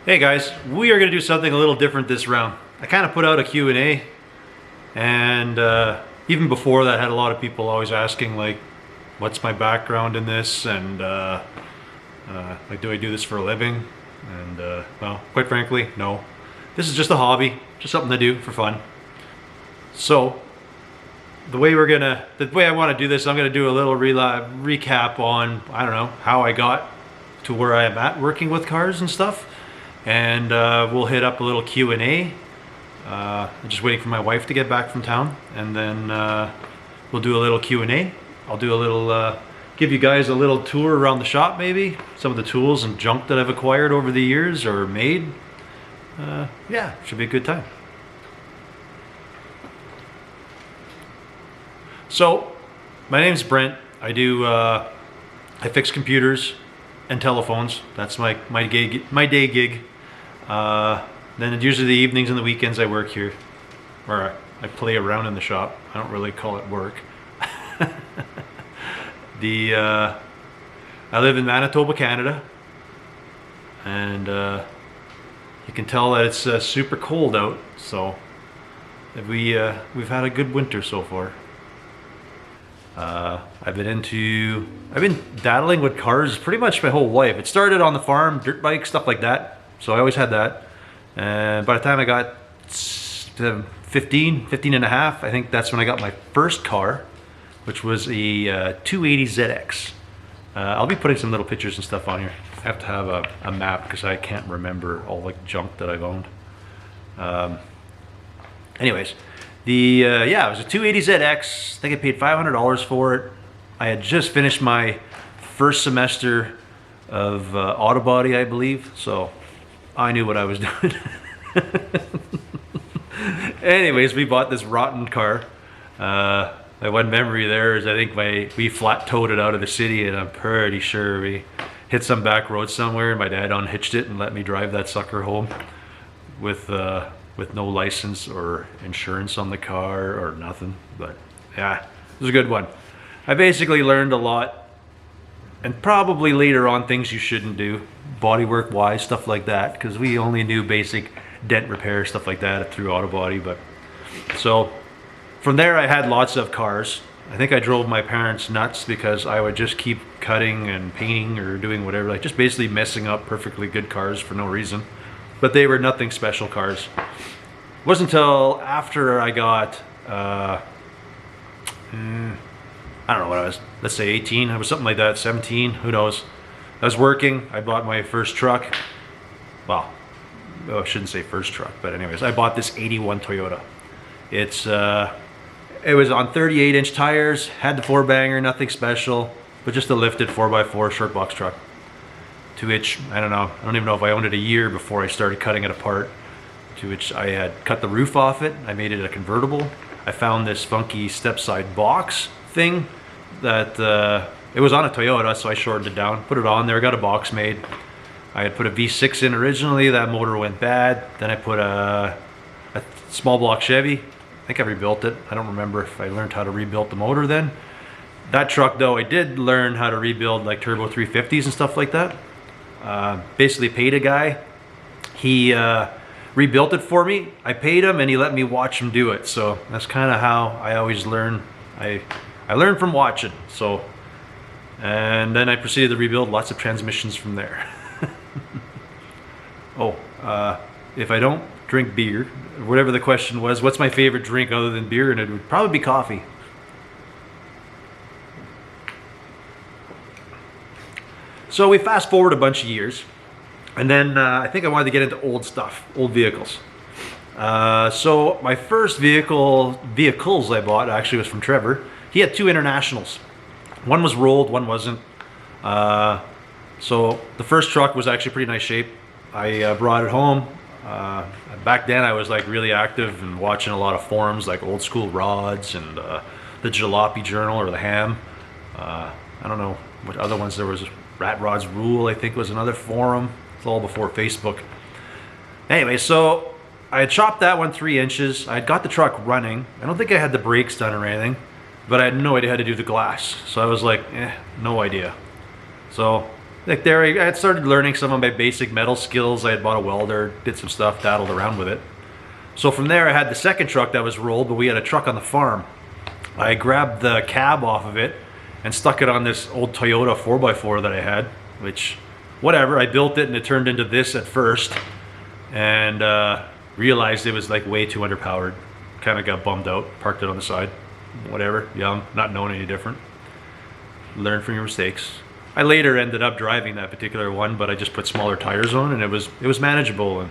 Hey guys, we are going to do something a little different this round. I kind of put out a Q&A, and even before that, I had a lot of people always asking like, what's my background in this, and like, do I do this for a living? And well, quite frankly, no. This is just a hobby, just something to do for fun. So the way I want to do this, I'm gonna do a little recap on, I don't know, how I got to where I am at working with cars and stuff. And we'll hit up a little Q&A. I'm just waiting for my wife to get back from town, and then we'll do a little Q&A. I'll do a little, give you guys a little tour around the shop, maybe some of the tools and junk that I've acquired over the years or made. Yeah, should be a good time. So, my name's Brent. I fix computers and telephones. That's my day gig. Then it's usually the evenings and the weekends I work here, or I play around in the shop. I don't really call it work. I live in Manitoba, Canada, and you can tell that it's super cold out. So we've had a good winter so far. I've been dabbling with cars pretty much my whole life. It started on the farm, dirt bikes, stuff like that. So I always had that. And by the time I got 15 and a half, I think that's when I got my first car, which was a 280 ZX. I'll be putting some little pictures and stuff on here. I have to have a map because I can't remember all the junk that I've owned. Anyways, yeah, it was a 280 ZX. I think I paid $500 for it. I had just finished my first semester of auto body, I believe, so I knew what I was doing. Anyways, we bought this rotten car. My one memory there is I think we flat towed it out of the city, and I'm pretty sure we hit some back road somewhere, and my dad unhitched it and let me drive that sucker home with no license or insurance on the car or nothing. But yeah, it was a good one. I basically learned a lot, and probably later on things you shouldn't do, bodywork wise, stuff like that, because we only knew basic dent repair, stuff like that through auto body. But so from there I had lots of cars. I think I drove my parents nuts because I would just keep cutting and painting or doing whatever, like just basically messing up perfectly good cars for no reason. But they were nothing special cars. It wasn't until after I got I don't know what I was, let's say 18, I was something like that, 17, who knows. I was working, I bought my first truck. Well, I shouldn't say first truck, but anyways, I bought this 81 Toyota. It was on 38-inch tires, had the 4-banger, nothing special, but just a lifted 4x4 short box truck. To which, I don't even know if I owned it a year before I started cutting it apart. To which I had cut the roof off it, I made it a convertible. I found this funky step-side box thing that it was on a Toyota, so I shortened it down, put it on there, got a box made. I had put a V6 in originally, that motor went bad. Then I put a small block Chevy. I think I rebuilt it. I don't remember if I learned how to rebuild the motor then. That truck though, I did learn how to rebuild like turbo 350s and stuff like that. Basically paid a guy. He rebuilt it for me. I paid him and he let me watch him do it. So that's kind of how I always learn. I learned from watching. So, and then I proceeded to rebuild lots of transmissions from there. Oh, if I don't drink beer, whatever the question was, what's my favorite drink other than beer? And it would probably be coffee. So we fast forward a bunch of years, and then I think I wanted to get into old stuff, old vehicles. So my first vehicles I bought actually was from Trevor. He had two Internationals. One was rolled, one wasn't. So the first truck was actually pretty nice shape. I brought it home. Back then I was like really active and watching a lot of forums like Old School Rods and the Jalopy Journal or the Ham. I don't know what other ones there was. Rat Rods Rule, I think, was another forum. It's all before Facebook. Anyway, so I had chopped that one 3 inches. I had got the truck running. I don't think I had the brakes done or anything, but I had no idea how to do the glass. So I was like, no idea. So like there, I had started learning some of my basic metal skills. I had bought a welder, did some stuff, daddled around with it. So from there, I had the second truck that was rolled, but we had a truck on the farm. I grabbed the cab off of it and stuck it on this old Toyota 4x4 that I had, which, whatever, I built it and it turned into this at first, and realized it was like way too underpowered. Kind of got bummed out, parked it on the side. Whatever, young, not knowing any different. Learn from your mistakes. I later ended up driving that particular one, but I just put smaller tires on, and it was manageable. And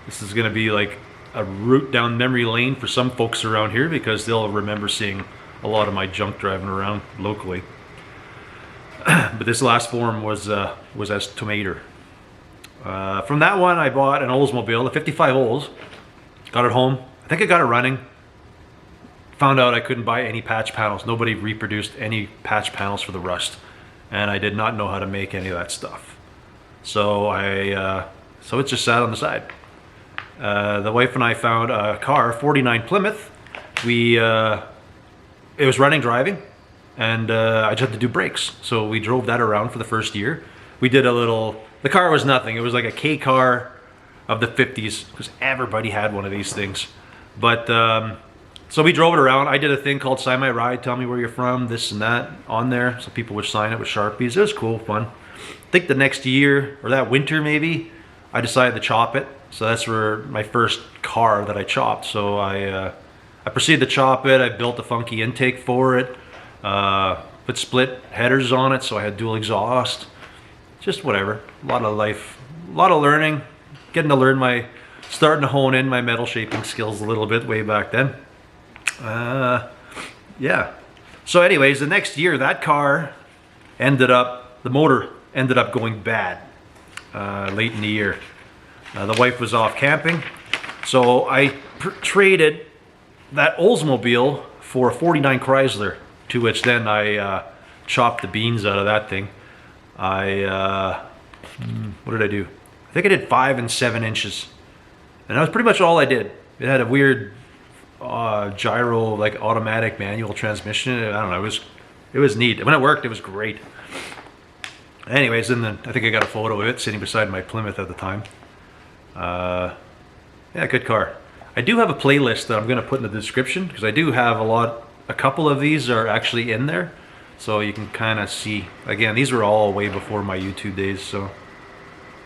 this is going to be like a route down memory lane for some folks around here, because they'll remember seeing a lot of my junk driving around locally. But this last form was as tomato. From that one, I bought an Oldsmobile, a 55 Olds. Got it home. I think I got it running. Found out I couldn't buy any patch panels. Nobody reproduced any patch panels for the rust, and I did not know how to make any of that stuff. So so it just sat on the side. The wife and I found a car, 49 Plymouth. It was running, driving, and I just had to do brakes. So we drove that around for the first year. We did a little. The car was nothing. It was like a K car of the 50s, because everybody had one of these things. But so we drove it around. I did a thing called Sign My Ride, tell me where you're from, this and that on there. So people would sign it with Sharpies. It was cool, fun. I think the next year, or that winter maybe, I decided to chop it. So that's where my first car that I chopped. So I proceeded to chop it. I built a funky intake for it. Put split headers on it, so I had dual exhaust. Just whatever. A lot of life, a lot of learning. Getting to learn starting to hone in my metal shaping skills a little bit way back then. Yeah. So anyways, the next year, that car the motor ended up going bad late in the year. The wife was off camping, so I traded that Oldsmobile for a 49 Chrysler, to which then I chopped the beans out of that thing. What did I do? I think I did 5 and 7 inches, and that was pretty much all I did. It had a weird gyro, like automatic manual transmission. I don't know, it was neat. When it worked, it was great. Anyways, and then I think I got a photo of it sitting beside my Plymouth at the time. Yeah, good car. I do have a playlist that I'm going to put in the description, because I do have a couple of these are actually in there, so you can kind of see. Again, these were all way before my YouTube days. So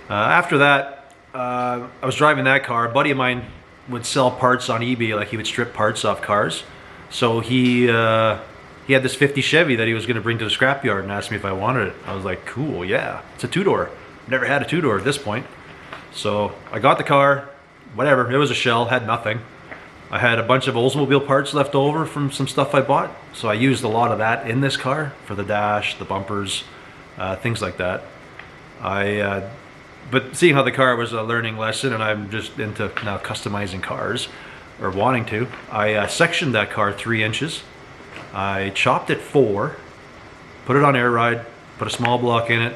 after that, I was driving that car. A buddy of mine would sell parts on eBay, like he would strip parts off cars. So he had this 50 Chevy that he was going to bring to the scrapyard and asked me if I wanted it. I was like, cool, yeah. It's a two-door. Never had a two-door at this point. So I got the car, whatever. It was a shell, had nothing. I had a bunch of Oldsmobile parts left over from some stuff I bought. So I used a lot of that in this car for the dash, the bumpers, things like that. But seeing how the car was a learning lesson, and I'm just into now customizing cars, or wanting to, I sectioned that car 3 inches. I chopped it 4, put it on air ride, put a small block in it,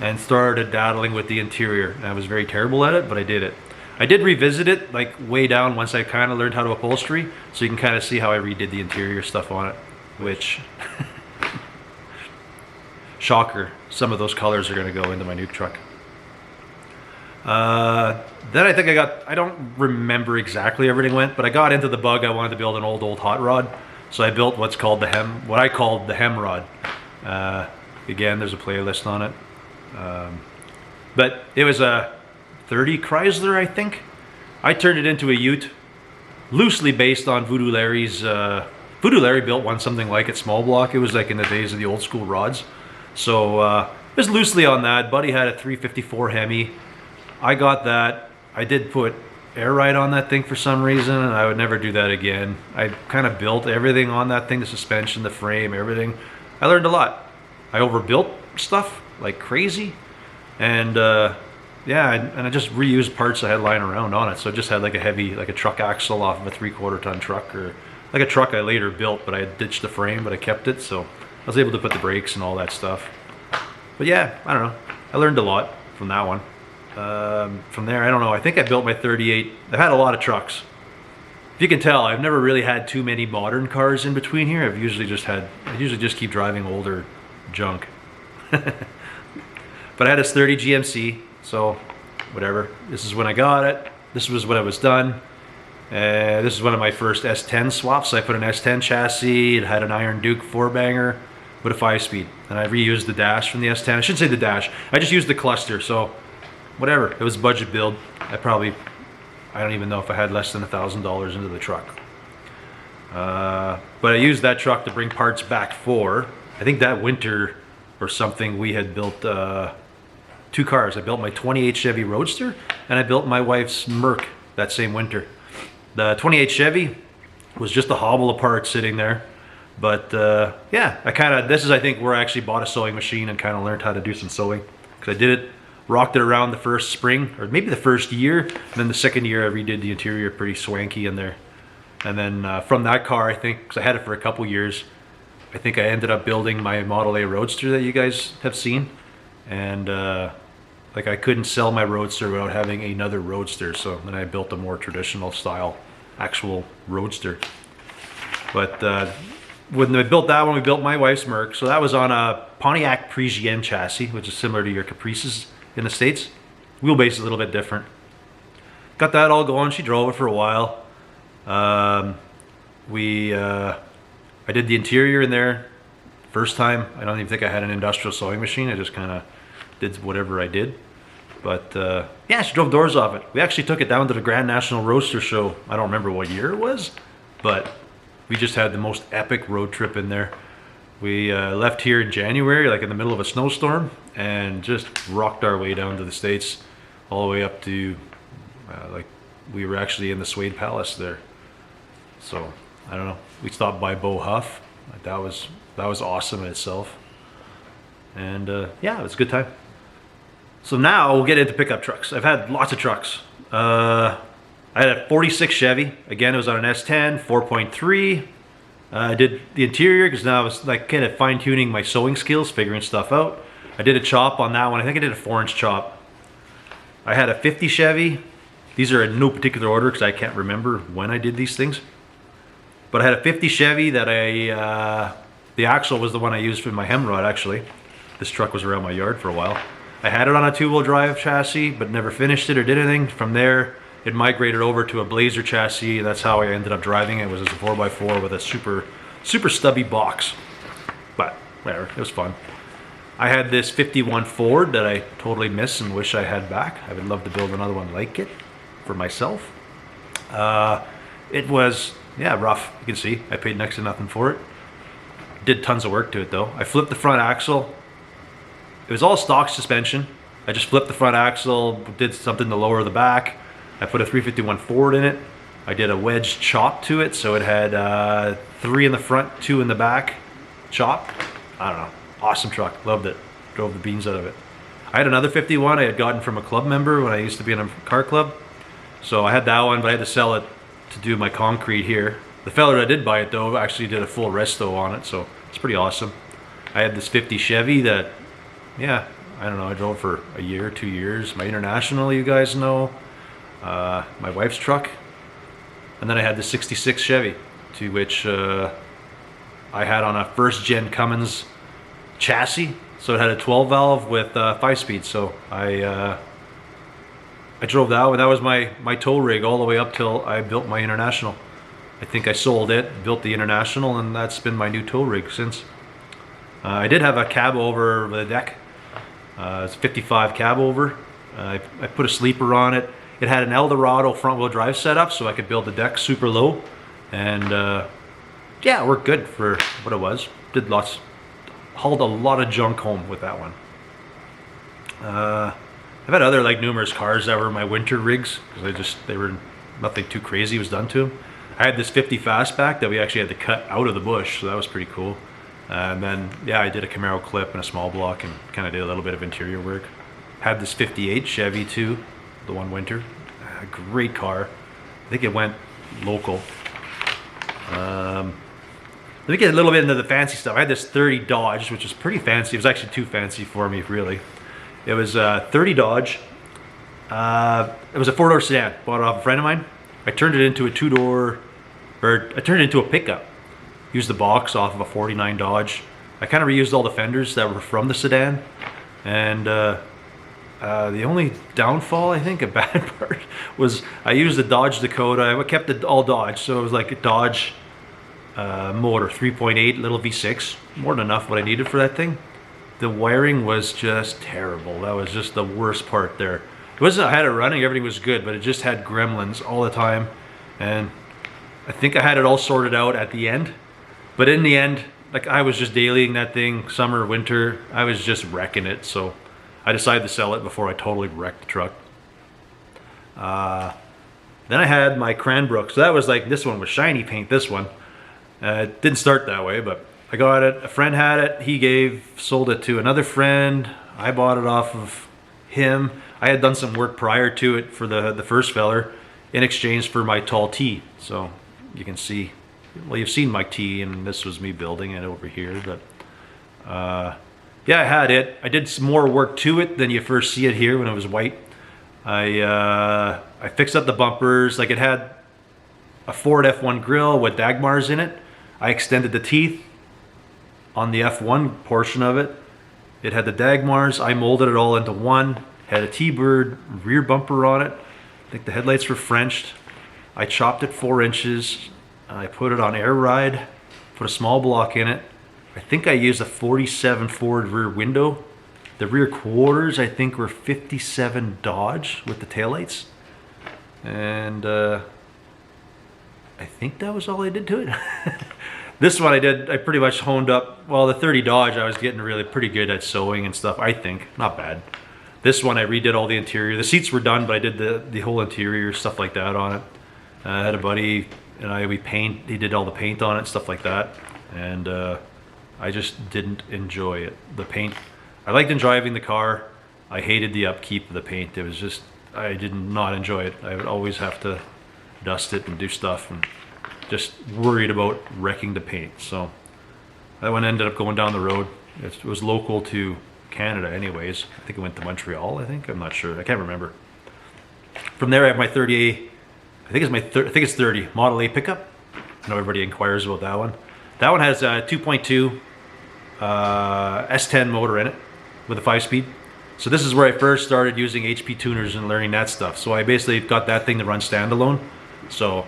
and started daddling with the interior. And I was very terrible at it, but I did it. I did revisit it like way down once I kind of learned how to upholstery, so you can kind of see how I redid the interior stuff on it, which, shocker, some of those colors are going to go into my new truck. Then I think I don't remember exactly everything went, but I got into the bug. I wanted to build an old hot rod. So I built what I called the hem rod. Again, there's a playlist on it. But it was a 30 Chrysler, I think. I turned it into a ute, loosely based on Voodoo Larry's. Voodoo Larry built one something like it, small block. It was like in the days of the old school rods. So it was loosely on that. Buddy had a 354 Hemi. I got that. I did put air ride on that thing for some reason, and I would never do that again. I kind of built everything on that thing, the suspension, the frame, everything. I learned a lot. I overbuilt stuff like crazy, and yeah, and I just reused parts I had lying around on it. So it just had like a heavy, like a truck axle off of a 3/4 ton truck, or like a truck I later built, but I had ditched the frame, but I kept it, so I was able to put the brakes and all that stuff. But yeah, I don't know. I learned a lot from that one. From there, I don't know, I think I built my 38. I've had a lot of trucks. If you can tell, I've never really had too many modern cars in between here. I usually just keep driving older junk. But I had this 30 GMC, so whatever. This is when I got it. This was when it was done. This is one of my first S10 swaps. I put an S10 chassis. It had an Iron Duke 4-banger with a 5-speed. And I reused the dash from the S10. I shouldn't say the dash. I just used the cluster, so whatever. It was a budget build. I don't even know if I had less than $1,000 into the truck. But I used that truck to bring parts back for, I think that winter or something, we had built 2 cars. I built my 28 Chevy Roadster, and I built my wife's Merc that same winter. The 28 Chevy was just a hobble of parts sitting there. But yeah, this is I think where I actually bought a sewing machine and kind of learned how to do some sewing. Because I did it, rocked it around the first spring, or maybe the first year, and then the second year I redid the interior pretty swanky in there. And then from that car, I think, because I had it for a couple years, I think I ended up building my Model A Roadster that you guys have seen. And like I couldn't sell my Roadster without having another Roadster, so then I built a more traditional style actual Roadster. But when I built that one, we built my wife's Merc. So that was on a Pontiac Parisienne chassis, which is similar to your Caprices in the States. Wheelbase is a little bit different. Got that all going. She drove it for a while. I did the interior in there first time. I don't even think I had an industrial sewing machine. I just kind of did whatever I did. But yeah, she drove doors off it. We actually took it down to the Grand National Roadster Show. I don't remember what year it was, but we just had the most epic road trip in there. We left here in January, like in the middle of a snowstorm, and just rocked our way down to the States, all the way up to, like, we were actually in the Suede Palace there. So, I don't know, we stopped by Beau Huff. That was awesome in itself. And yeah, it was a good time. So now we'll get into pickup trucks. I've had lots of trucks. I had a 46 Chevy. Again, it was on an S10, 4.3. I did the interior because now I was like kind of fine-tuning my sewing skills, figuring stuff out. I did a chop on that one. I think I did a 4-inch chop. I had a 50 Chevy. These are in no particular order because I can't remember when I did these things. But I had a 50 Chevy that the axle was the one I used for my hem rod actually. This truck was around my yard for a while. I had it on a 2-wheel drive chassis, but never finished it or did anything. From there, it migrated over to a Blazer chassis. That's how I ended up driving it. It was a 4x4 with a super stubby box. But whatever, it was fun. I had this 51 Ford that I totally miss and wish I had back. I would love to build another one like it for myself. It was, yeah, rough. You can see I paid next to nothing for it. Did tons of work to it though. I flipped the front axle. It was all stock suspension. I just flipped the front axle, did something to lower the back. I put a 351 Ford in it. I did a wedge chop to it, so it had 3 in the front, 2 in the back chop. I don't know, awesome truck, loved it. Drove the beans out of it. I had another 51 I had gotten from a club member when I used to be in a car club. So I had that one, but I had to sell it to do my concrete here. The fella that did buy it though actually did a full resto on it, so it's pretty awesome. I had this 50 Chevy that, yeah, I don't know, I drove for a year, 2 years. My International, you guys know. My wife's truck. And then I had the 66 Chevy, to which I had on a first gen Cummins chassis. So it had a 12 valve with 5-speed. So I drove that one. That was my tow rig all the way up till I built my International. I think I sold it, built the International, and that's been my new tow rig since. I did have a cab over the deck. It's a 55 cab over. I put a sleeper on it. It had an Eldorado front wheel drive setup, so I could build the deck super low. And yeah, it worked good for what it was. Hauled a lot of junk home with that one. I've had other like numerous cars that were my winter rigs because they were nothing too crazy was done to them. I had this 50 Fastback that we actually had to cut out of the bush, so that was pretty cool. And then, yeah, I did a Camaro Clip and a small block and kind of did a little bit of interior work. Had this 58 Chevy too, the one winter. A great car. I think it went local. Let me get a little bit into the fancy stuff. I had this 30 Dodge, which was pretty fancy. It was actually too fancy for me, really. It was 30 Dodge. It was a 4-door sedan, bought it off a friend of mine. I turned it into a 2-door, or I turned it into a pickup. Used the box off of a 49 Dodge. I kind of reused all the fenders that were from the sedan. And The only downfall, I think, a bad part, was I used the Dodge Dakota. I kept it all Dodge, so it was like a Dodge motor, 3.8, little V6. More than enough what I needed for that thing. The wiring was just terrible. That was just the worst part there. It wasn't, I had it running, everything was good, but it just had gremlins all the time. And I think I had it all sorted out at the end. But in the end, like, I was just dailying that thing, summer, winter. I was just wrecking it, so I decided to sell it before I totally wrecked the truck. Then I had my Cranbrook. So that was like, this one was shiny paint, this one. It didn't start that way, but I got it. A friend had it. He sold it to another friend. I bought it off of him. I had done some work prior to it for the first feller in exchange for my tall T. So you can see, well, you've seen my T, and this was me building it over here. But yeah, I had it. I did some more work to it than you first see it here when it was white. I fixed up the bumpers. Like, it had a Ford F1 grill with Dagmars in it. I extended the teeth on the F1 portion of it. It had the Dagmars. I molded it all into one. Had a T-bird rear bumper on it. I think the headlights were Frenched. I chopped it 4 inches. I put it on air ride. Put a small block in it. I think I used a 47 Ford rear window. The rear quarters, I think, were 57 Dodge with the taillights. And I think that was all I did to it. This one I pretty much honed up. Well, the 30 Dodge, I was getting really pretty good at sewing and stuff, I think. Not bad. This one, I redid all the interior. The seats were done, but I did the whole interior, stuff like that on it. I had a buddy and he did all the paint on it, stuff like that. And I just didn't enjoy it. The paint, I liked driving the car. I hated the upkeep of the paint. It was just, I did not enjoy it. I would always have to dust it and do stuff, and just worried about wrecking the paint. So that one ended up going down the road. It was local to Canada anyways. I think it went to Montreal, I think. I'm not sure. I can't remember. From there, I have my 30A, I think it's 30, Model A pickup. I know everybody inquires about that one. That one has a 2.2 S10 motor in it with a 5-speed. So this is where I first started using HP tuners and learning that stuff. So I basically got that thing to run standalone. So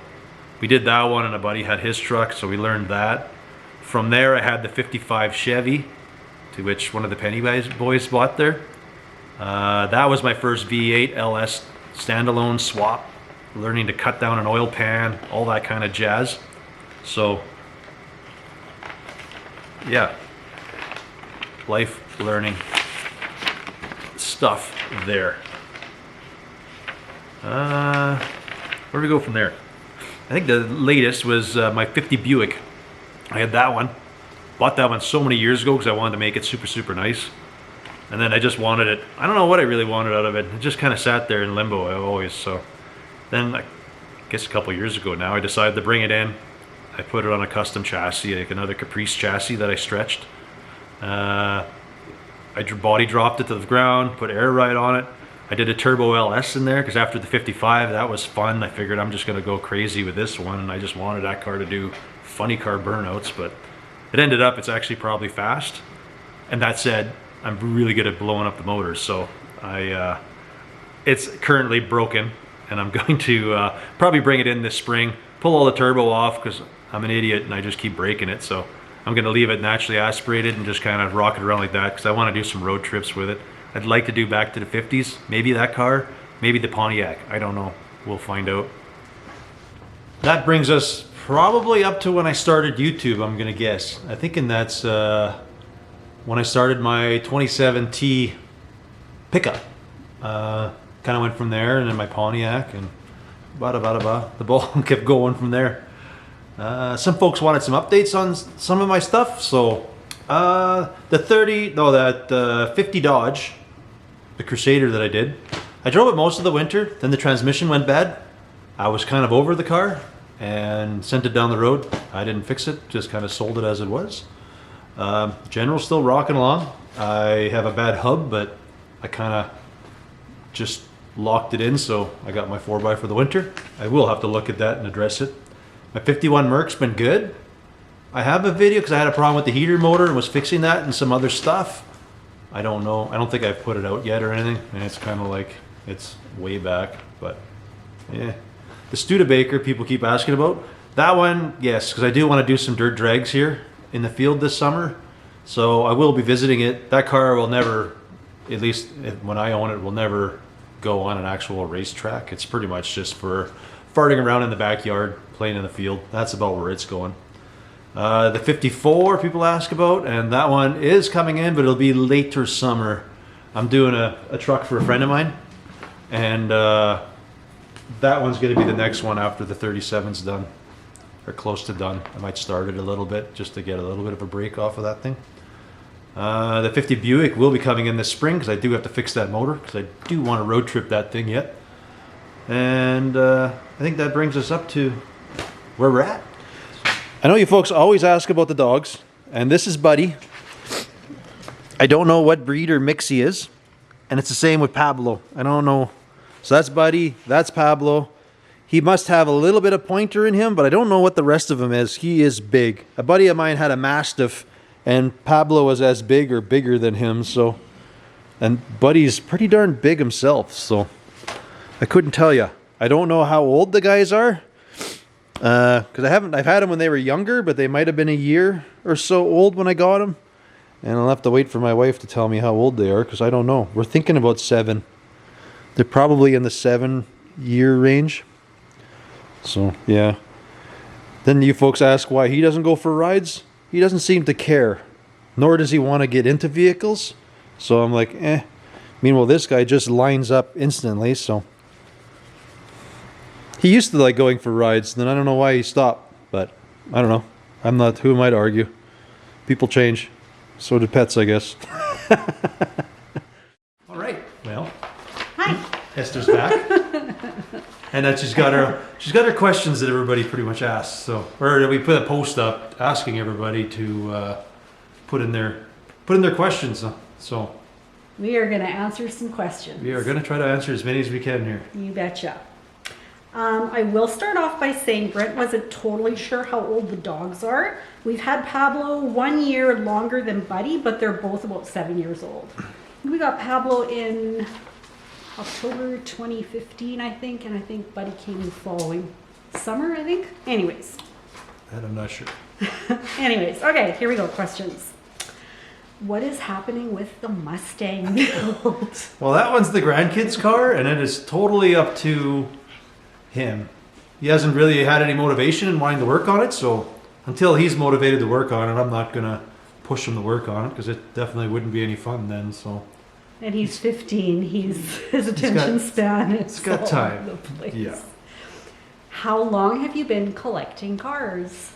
we did that one, and a buddy had his truck, so we learned that. From there, I had the 55 Chevy, to which one of the Pennywise boys bought there. That was my first V8 LS standalone swap, learning to cut down an oil pan, all that kind of jazz. So yeah, life learning stuff there. Where do we go from there? I think the latest was my 50 Buick. I had that one. Bought that one so many years ago because I wanted to make it super, super nice. And then I just wanted it. I don't know what I really wanted out of it. It just kind of sat there in limbo always. So then, I guess a couple years ago now, I decided to bring it in. I put it on a custom chassis, like another Caprice chassis that I stretched. I body dropped it to the ground, put air ride on it. I did a turbo LS in there because after the 55, that was fun. I figured I'm just going to go crazy with this one, and I just wanted that car to do funny car burnouts, but it ended up, it's actually probably fast. And that said, I'm really good at blowing up the motors, so it's currently broken, and I'm going to probably bring it in this spring, pull all the turbo off because I'm an idiot and I just keep breaking it. So I'm going to leave it naturally aspirated and just kind of rock it around like that because I want to do some road trips with it. I'd like to do back to the 50s, maybe that car, maybe the Pontiac. I don't know. We'll find out. That brings us probably up to when I started YouTube, I'm going to guess. I think that's when I started my 27T pickup. Kind of went from there, and then my Pontiac, and the ball kept going from there. Some folks wanted some updates on some of my stuff, so that 50 Dodge, the Crusader that I did, I drove it most of the winter. Then the transmission went bad. I was kind of over the car and sent it down the road. I didn't fix it, just kind of sold it as it was. General's still rocking along. I have a bad hub, but I kind of just locked it in, so I got my 4x for the winter. I will have to look at that and address it. My 51 Merc's been good. I have a video because I had a problem with the heater motor and was fixing that and some other stuff. I don't know. I don't think I've put it out yet or anything. And it's kind of like, it's way back. But yeah. The Studebaker people keep asking about. That one, yes, because I do want to do some dirt drags here in the field this summer. So I will be visiting it. That car will never, at least when I own it, will never go on an actual racetrack. It's pretty much just for farting around in the backyard, playing in the field. That's about where it's going. The 54 people ask about, and that one is coming in, but it'll be later summer. I'm doing a truck for a friend of mine, and that one's going to be the next one after the 37's done, or close to done. I might start it a little bit just to get a little bit of a break off of that thing. The 50 Buick will be coming in this spring because I do have to fix that motor because I do want to road trip that thing yet. And I think that brings us up to where we're at. I know you folks always ask about the dogs, and this is Buddy. I don't know what breed or mix he is, and it's the same with Pablo. I don't know. So that's Buddy, that's Pablo. He must have a little bit of pointer in him, but I don't know what the rest of him is. He is big. A buddy of mine had a Mastiff, and Pablo was as big or bigger than him. So, and Buddy's pretty darn big himself. So I couldn't tell you. I don't know how old the guys are, because I've had them when they were younger, but they might have been a year or so old when I got them. And I'll have to wait for my wife to tell me how old they are, because I don't know. We're thinking about 7. They're probably in the 7-year range. So, yeah. Then you folks ask why he doesn't go for rides. He doesn't seem to care. Nor does he want to get into vehicles. So I'm like, eh. Meanwhile, this guy just lines up instantly, so. He used to like going for rides, then I don't know why he stopped. But, I don't know. Who am I to argue? People change. So do pets, I guess. All right. Well. Hi. Esther's back. And she's got her questions that everybody pretty much asks. So, or we put a post up asking everybody to put in their questions. So we are going to answer some questions. We are going to try to answer as many as we can here. You betcha. I will start off by saying Brent wasn't totally sure how old the dogs are. We've had Pablo 1 year longer than Buddy, but they're both about 7 years old. We got Pablo in October 2015, I think, and I think Buddy came the following summer, I think. Anyways. That I'm not sure. Anyways, okay, here we go. Questions. What is happening with the Mustang build? Well, that one's the grandkid's car, and it is totally up to him. He hasn't really had any motivation in wanting to work on it, so until he's motivated to work on it, I'm not going to push him to work on it, because it definitely wouldn't be any fun then, so. And he's 15. His attention span is got time. all over the place. Yeah. How long have you been collecting cars?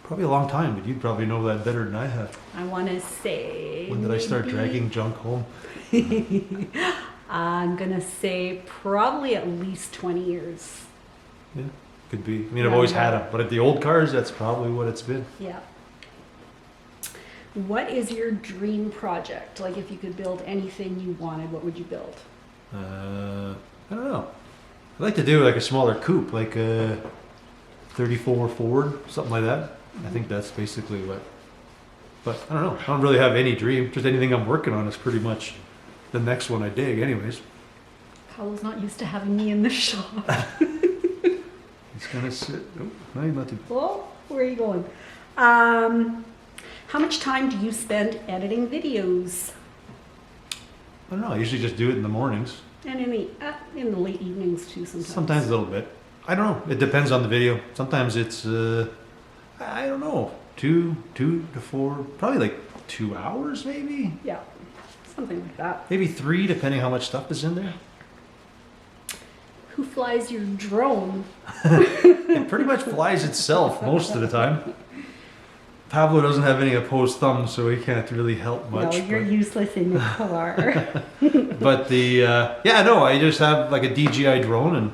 Probably a long time, but you'd probably know that better than I have. I want to say. When did I start dragging junk home? I'm going to say probably at least 20 years. Yeah, could be. I mean, I've always had them, but at the old cars, that's probably what it's been. Yeah. What is your dream project? Like, if you could build anything you wanted, what would you build? I don't know. I'd like to do like a smaller coupe, like a 34 Ford, something like that. I think that's basically what. But I don't know. I don't really have any dream. Just anything I'm working on is pretty much the next one I dig, anyways. Paolo's not used to having me in the shop. He's gonna sit. Oh, no, he's not too. Well, where are you going? How much time do you spend editing videos? I don't know. I usually just do it in the mornings. And in the late evenings too, sometimes. Sometimes a little bit. I don't know. It depends on the video. Sometimes it's I don't know, 2 to 4, probably like 2 hours maybe. Yeah, something like that. Maybe 3, depending how much stuff is in there. Who flies your drone? It pretty much flies itself most of the time. Pablo doesn't have any opposed thumbs, so he can't really help much. No, you're useless in the car. But I just have like a DJI drone, and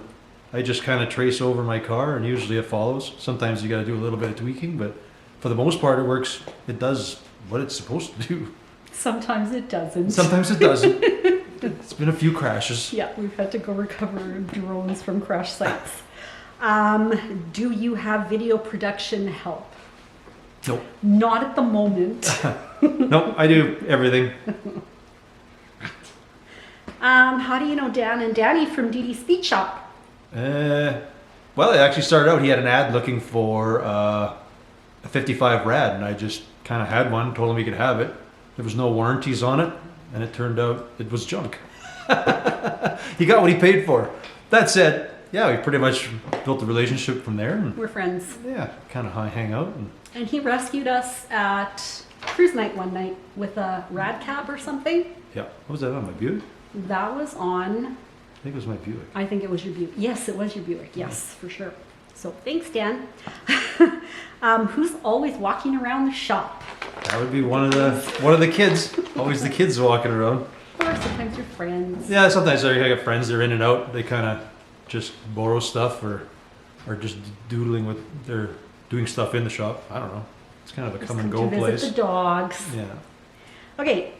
I just kind of trace over my car, and usually it follows. Sometimes you got to do a little bit of tweaking, but for the most part, it works. It does what it's supposed to do. Sometimes it doesn't. Sometimes it doesn't. It's been a few crashes. Yeah, we've had to go recover drones from crash sites. Do you have video production help? Nope. Not at the moment. Nope, I do everything. How do you know Dan and Danny from DD Speed Shop? Well, it actually started out, he had an ad looking for a 55 Rad, and I just kind of had one, told him he could have it. There was no warranties on it, and it turned out it was junk. He got what he paid for. That said, yeah, we pretty much built a relationship from there. And We're friends. yeah, kind of hang out. And he rescued us at cruise night one night with a rad cab or something. Yeah, what was that on, my Buick? That was on, I think it was my Buick. I think it was your Buick. Yes, it was your Buick. Yes, for sure. So thanks, Dan. Who's always walking around the shop? That would be one of the kids. Always the kids walking around. Or sometimes your friends. Yeah, sometimes I got friends, they're in and out. They kind of just borrow stuff or just doodling with, they're doing stuff in the shop. I don't know. It's kind of a Just come and come go to place. visit the dogs. Yeah. Okay,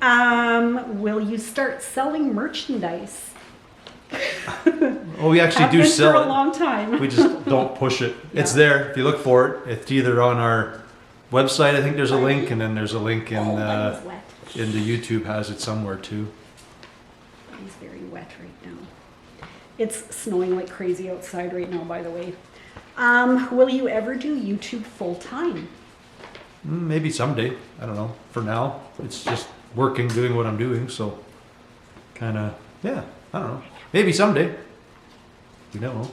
will you start selling merchandise? Oh, we actually Have do been sell for a it. long time. We just don't push it. It's Yeah. there. If you look for it, it's either on our website, I think there's a link, and then there's a link in Oh, that was wet. the YouTube has it somewhere too. He's very wet right now. It's snowing like crazy outside right now, by the way. Will you ever do YouTube full time? Maybe someday. I don't know. For now, it's just working, doing what I'm doing. So, kind of, yeah. I don't know. Maybe someday. You don't know.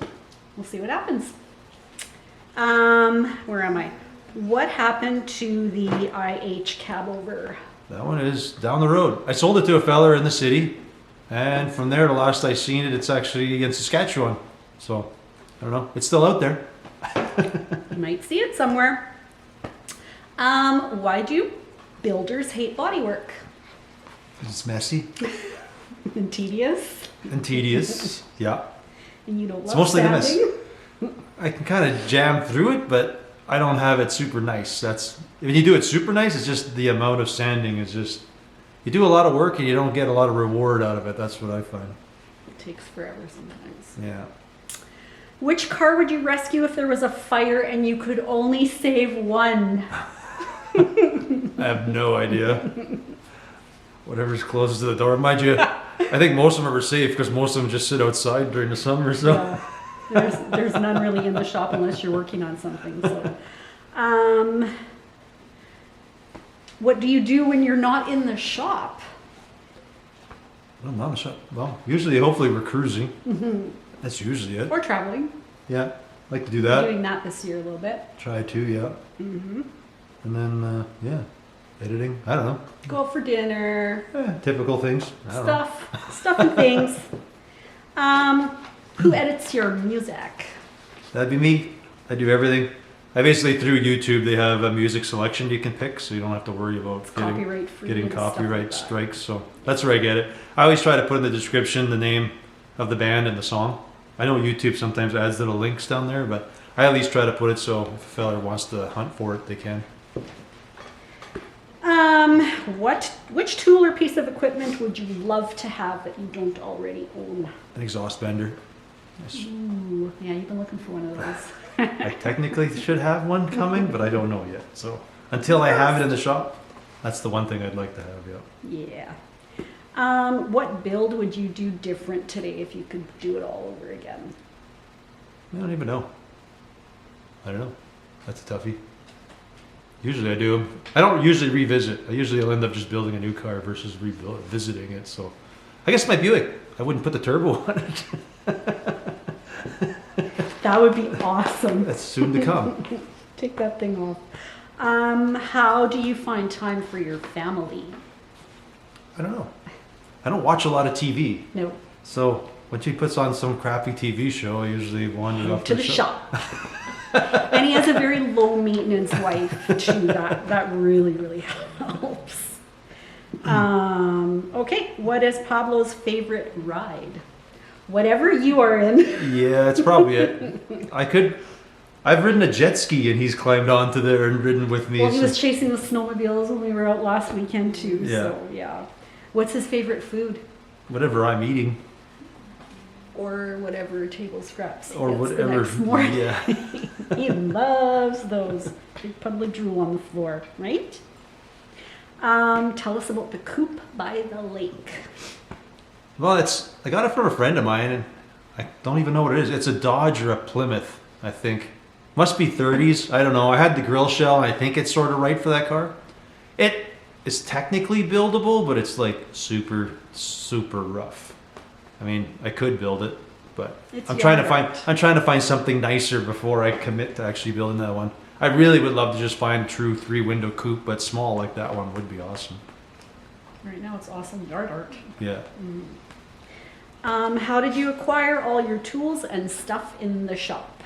We'll see what happens. Where am I? What happened to the IH cabover? That one is down the road. I sold it to a fella in the city, and from there, the last I seen it, it's actually in Saskatchewan. So, I don't know. It's still out there. You might see it somewhere. Why do builders hate bodywork? It's messy And tedious? and tedious. Yeah. And you don't It's love mostly the mess. sanding? I can kind of jam through it, but I don't have it super nice. That's when you do it super nice. It's just the amount of sanding is just you do a lot of work and you don't get a lot of reward out of it. That's what I find. It takes forever sometimes. Yeah. Which car would you rescue if there was a fire and you could only save one? I have no idea. Whatever's closest to the door, mind you. I think most of them are safe because most of them just sit outside during the summer. So There's none really in the shop unless you're working on something. So, what do you do when you're not in the shop? well, not a shop. Well, usually, hopefully, we're cruising. That's usually it. Or traveling? Yeah, like to do We're that. doing that this year a little bit. Try to, yeah. And then, yeah, editing. I don't know. Go out for dinner. Typical things. I don't know. Stuff and things. Who edits your music? That'd be me. I do everything. I basically, through YouTube, they have a music selection you can pick, so you don't have to worry about Copyright-free getting and stuff copyright like that. strikes. So that's where I get it. I always try to put in the description the name of the band and the song. I know YouTube sometimes adds little links down there, but I at least try to put it so if a fella wants to hunt for it, they can. Which tool or piece of equipment would you love to have that you don't already own? An exhaust bender. Ooh, yeah, you've been looking for one of those. I technically should have one coming, but I don't know yet. So until I have it in the shop, that's the one thing I'd like to have. Yeah. Yeah. What build would you do different today if you could do it all over again? I don't even know. I don't know. That's a toughie. Usually I do. I don't usually revisit. I'll end up just building a new car versus revisiting it. So I guess my Buick. I wouldn't put the turbo on it. That would be awesome. That's soon to come. Take that thing off. How do you find time for your family? I don't know. I don't watch a lot of TV. No. So when she puts on some crappy TV show, I usually wander off To the shop. And he has a very low maintenance wife too. That really, really helps. Okay, what is Pablo's favorite ride? Whatever you are in. Yeah, that's probably it. I've ridden a jet ski and he's climbed onto there and ridden with me. Well, he was chasing the snowmobiles when we were out last weekend too. Yeah. So yeah. What's his favorite food? Whatever I'm eating. Or whatever table scraps he Or gets whatever. the next morning. Yeah. He loves those. Big puddle of drool on the floor, right? Tell us about the coupe by the lake. Well, I got it from a friend of mine, and I don't even know what it is. It's a Dodge or a Plymouth, I think. Must be 30s. I don't know. I had the grill shell, and I think it's sort of right for that car. It is technically buildable, but it's like super, super rough. I mean, I could build it, but It's I'm trying to your find art. I'm trying to find something nicer before I commit to actually building that one. I really would love to just find a true 3-window coupe, but small like that one would be awesome. Right now it's awesome yard art. Yeah. How did you acquire all your tools and stuff in the shop?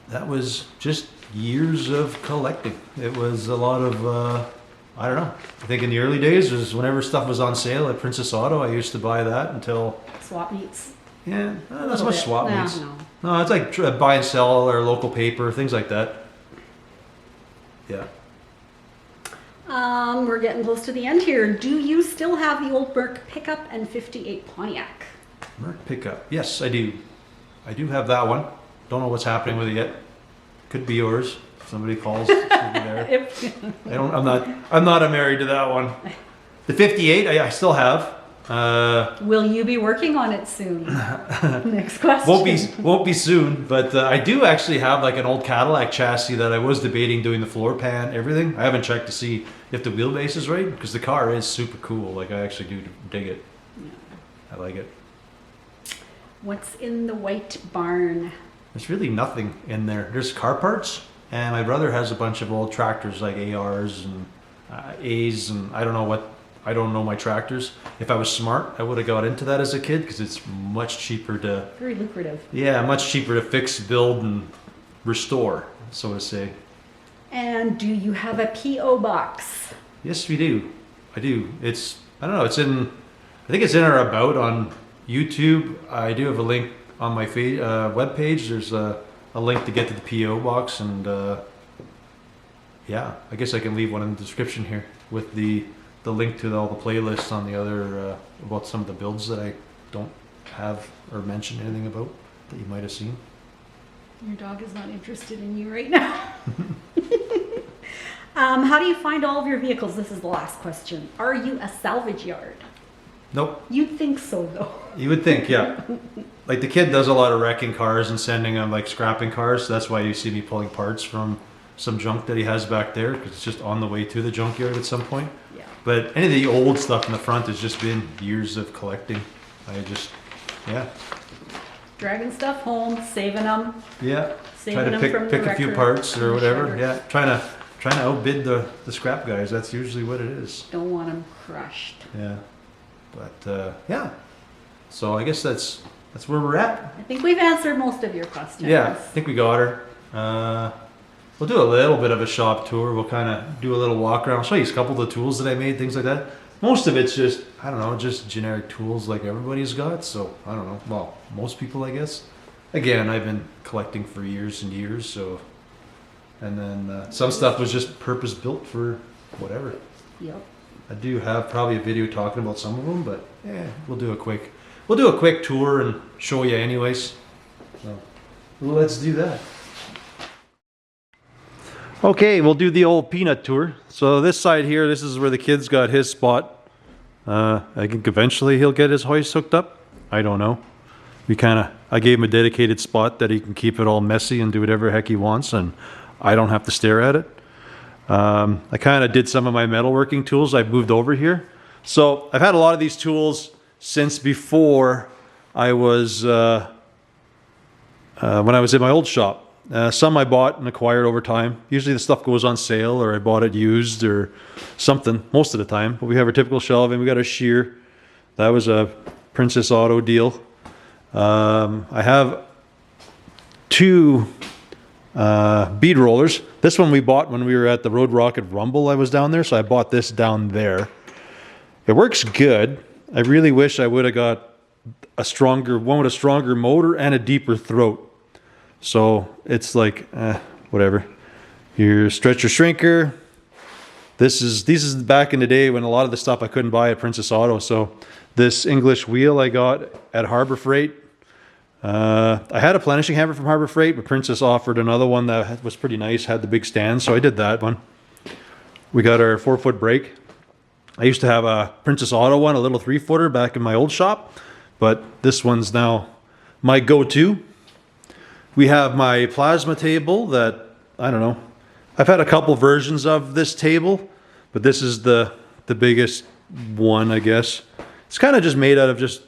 That was just years of collecting. It was a lot of, I don't know. I think in the early days was whenever stuff was on sale at Princess Auto, I used to buy that until, Swap meets. yeah, not as Little much bit. swap Nah, meets. no. No, it's like buy and sell or local paper, things like that. Yeah. We're getting close to the end here. Do you still have the old Merc pickup and 58 Pontiac? Merc pickup. Yes, I do. I do have that one. Don't know what's happening with it yet. Could be yours. If somebody calls. Could be there. I'm not married to that one. The 58, I still have. Will you be working on it soon? Next question. Won't be soon, but I do actually have like an old Cadillac chassis that I was debating doing the floor pan, everything. I haven't checked to see if the wheelbase is right because the car is super cool. Like I actually do dig it. I like it. What's in the white barn? There's really nothing in there. There's car parts, and my brother has a bunch of old tractors like ARs and A's, and I don't know my tractors. If I was smart, I would have got into that as a kid because it's much cheaper to. Very lucrative. Yeah, much cheaper to fix, build, and restore, so to say. And do you have a P.O. box? Yes, we do. I do. I don't know. I think it's in our about on YouTube. I do have a link on my webpage. There's a link to get to the P.O. box, and yeah, I guess I can leave one in the description here with the link to all the playlists on the other about some of the builds that I don't have or mention anything about that you might have seen. Your dog is not interested in you right now. How do you find all of your vehicles? This is the last question. Are you a salvage yard? Nope. You'd think so, though. You would think, yeah. Like the kid does a lot of wrecking cars and sending them like scrapping cars. So that's why you see me pulling parts from some junk that he has back there because it's just on the way to the junkyard at some point. Yeah. But any of the old stuff in the front has just been years of collecting. Yeah. Dragging stuff home, saving them. Yeah. Saving Try to them from the pick a few wrecker parts and or the whatever. shredder. Yeah. Trying to outbid the scrap guys. That's usually what it is. Don't want them crushed. Yeah. But yeah. So I guess that's where we're at. I think we've answered most of your questions. Yeah, I think we got her. We'll do a little bit of a shop tour. We'll kind of do a little walk around. I'll show you a couple of the tools that I made, things like that. Most of it's just, I don't know, just generic tools like everybody's got. So, I don't know. Well, most people, I guess. Again, I've been collecting for years and years. So, and then some stuff was just purpose built for whatever. Yep. I do have probably a video talking about some of them, but yeah, we'll do a quick tour and show you anyways. So, let's do that. Okay, we'll do the old peanut tour. So this side here, this is where the kid's got his spot. I think eventually he'll get his hoist hooked up. I don't know. I gave him a dedicated spot that he can keep it all messy and do whatever the heck he wants, and I don't have to stare at it. I kind of did some of my metalworking tools. I've moved over here. So I've had a lot of these tools since before I was, when I was in my old shop. Some I bought and acquired over time. Usually the stuff goes on sale or I bought it used or something most of the time. But we have our typical shelving. We got a shear. That was a Princess Auto deal. I have two bead rollers. This one we bought when we were at the Road Rocket Rumble. I was down there, so I bought this down there. It works good. I really wish I would have got one with a stronger motor and a deeper throat. So it's like, whatever. Your stretcher shrinker. These is back in the day when a lot of the stuff I couldn't buy at Princess Auto. So this English wheel I got at Harbor Freight. I had a plenishing hammer from Harbor Freight, but Princess offered another one that was pretty nice, had the big stand, so I did that one. We got our 4-foot brake. I used to have a Princess Auto one, a little 3-footer back in my old shop, but this one's now my go-to. We have my plasma table that, I don't know, I've had a couple versions of this table, but this is the biggest one, I guess. It's kind of just made out of just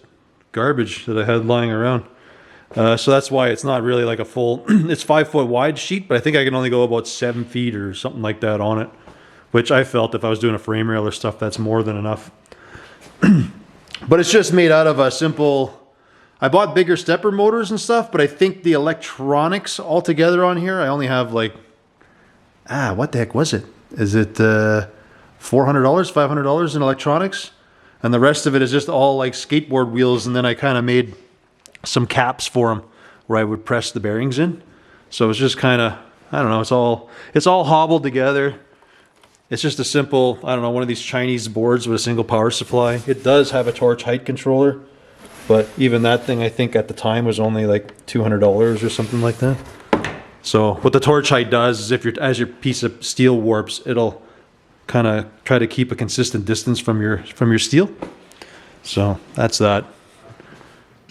garbage that I had lying around. So that's why it's not really like a full, it's 5-foot wide sheet, but I think I can only go about 7 feet or something like that on it, which I felt if I was doing a frame rail or stuff, that's more than enough. But it's just made out of a simple, I bought bigger stepper motors and stuff, but I think the electronics altogether on here, I only have like, what the heck was it? Is it $400, $500 in electronics? And the rest of it is just all like skateboard wheels, and then I kind of made some caps for them where I would press the bearings in. So it's just kind of, I don't know, it's all hobbled together. It's just a simple, I don't know, one of these Chinese boards with a single power supply. It does have a torch height controller, but even that thing I think at the time was only like $200 or something like that. So what the torch height does is as your piece of steel warps, it'll kind of try to keep a consistent distance from your steel. So that's that.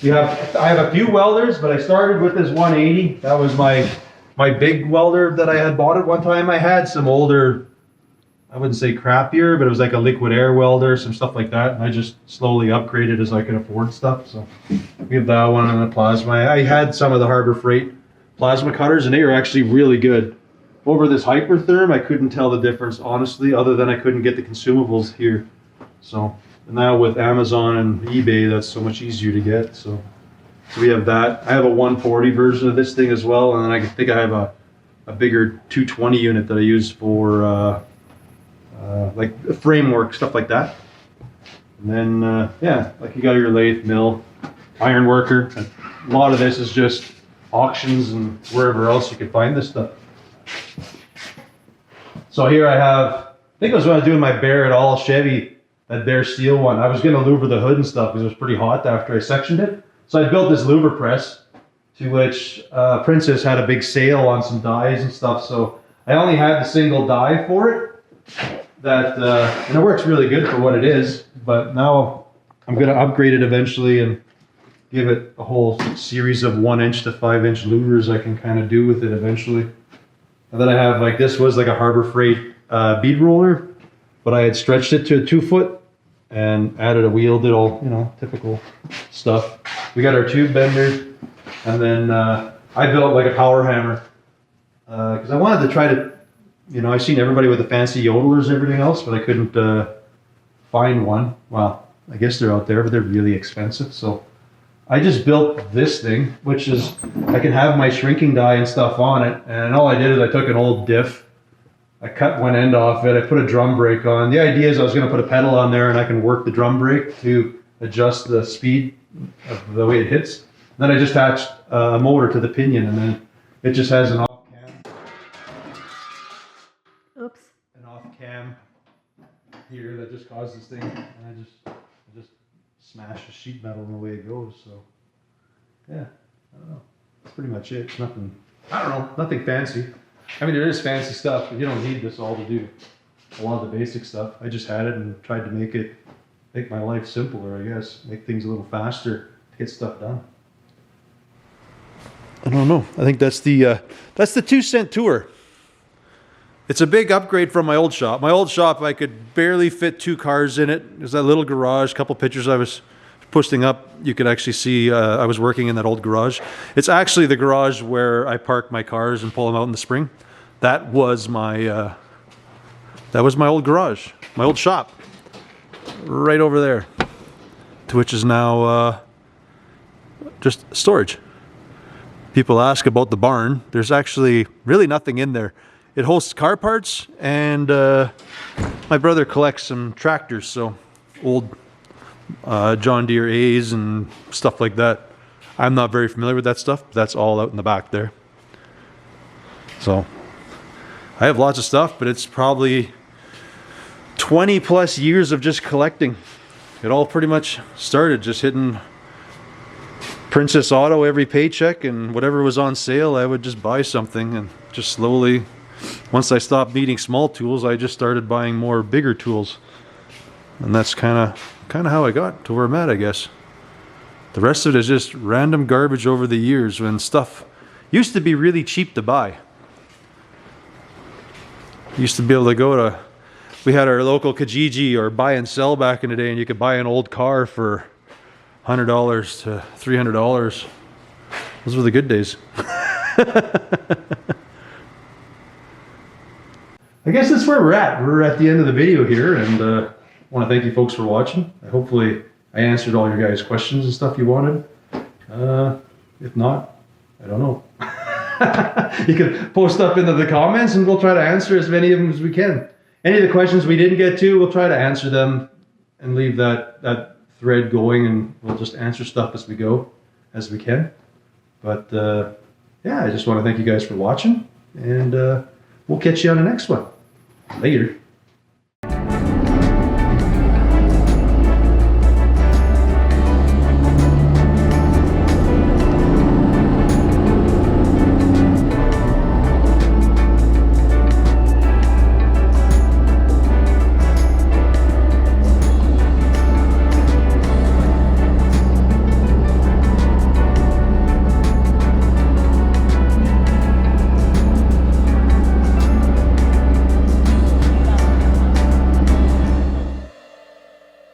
I have a few welders, but I started with this 180. That was my big welder that I had bought at one time. I had some older, I wouldn't say crappier, but it was like a liquid air welder, some stuff like that. And I just slowly upgraded as I could afford stuff. So we have that one and the plasma. I had some of the Harbor Freight plasma cutters, and they were actually really good. Over this Hypertherm, I couldn't tell the difference, honestly, other than I couldn't get the consumables here. So now with Amazon and eBay, that's so much easier to get. So we have that. I have a 140 version of this thing as well, and then I think I have a bigger 220 unit that I use for like framework, stuff like that. And then, yeah, like you got your lathe, mill, iron worker. And a lot of this is just auctions and wherever else you can find this stuff. So here I have, I think it was when I was doing my Barrett all Chevy, that bare steel one. I was going to louver the hood and stuff because it was pretty hot after I sectioned it. So I built this louver press, to which Princess had a big sale on some dies and stuff. So I only had the single die for it. And it works really good for what it is. But now I'm going to upgrade it eventually and give it a whole series of 1-inch to 5-inch louvers I can kind of do with it eventually. And then I have, like, this was like a Harbor Freight bead roller, but I had stretched it to a 2-foot and added a wheel, did all, you know, typical stuff. We got our tube bender, and then I built like a power hammer because I wanted to try to, you know, I've seen everybody with the fancy yodelers and everything else, but I couldn't find one. Well, I guess they're out there, but they're really expensive. So I just built this thing, which is, I can have my shrinking die and stuff on it. And all I did is I took an old diff, I cut one end off it, I put a drum brake on. The idea is I was going to put a pedal on there and I can work the drum brake to adjust the speed of the way it hits. Then I just attached a motor to the pinion, and then it just has an off cam. Oops. An off cam here that just causes this thing, and I just smash the sheet metal and the way it goes. So yeah, I don't know. That's pretty much it. It's nothing, I don't know, nothing fancy. I mean, there is fancy stuff, but you don't need this all to do a lot of the basic stuff. I just had it and tried to make my life simpler, I guess. Make things a little faster to get stuff done. I don't know. I think that's the 2-cent tour. It's a big upgrade from my old shop. My old shop, I could barely fit 2 cars in it. There's that little garage, a couple pictures I was posting up. You could actually see I was working in that old garage. It's actually the garage where I park my cars and pull them out in the spring. That was my old garage, my old shop, right over there, to which is now just storage. People ask about the barn. There's actually really nothing in there. It hosts car parts, and my brother collects some tractors, so old John Deere A's and stuff like that. I'm not very familiar with that stuff, but that's all out in the back there. So I have lots of stuff, but it's probably 20 plus years of just collecting. It all pretty much started just hitting Princess Auto every paycheck, and whatever was on sale I would just buy something, and just slowly, once I stopped needing small tools, I just started buying more bigger tools. And that's kind of how I got to where I'm at, I guess. The rest of it is just random garbage over the years when stuff used to be really cheap to buy. Used to be able to go to, we had our local Kijiji or buy and sell back in the day, and you could buy an old car for $100 to $300. Those were the good days. I guess that's where we're at. We're at the end of the video here, and I want to thank you folks for watching. Hopefully I answered all your guys' questions and stuff you wanted. If not, I don't know. You can post up into the comments and we'll try to answer as many of them as we can. Any of the questions we didn't get to, we'll try to answer them and leave that thread going, and we'll just answer stuff as we go, as we can. But yeah, I just want to thank you guys for watching, and we'll catch you on the next one. Later.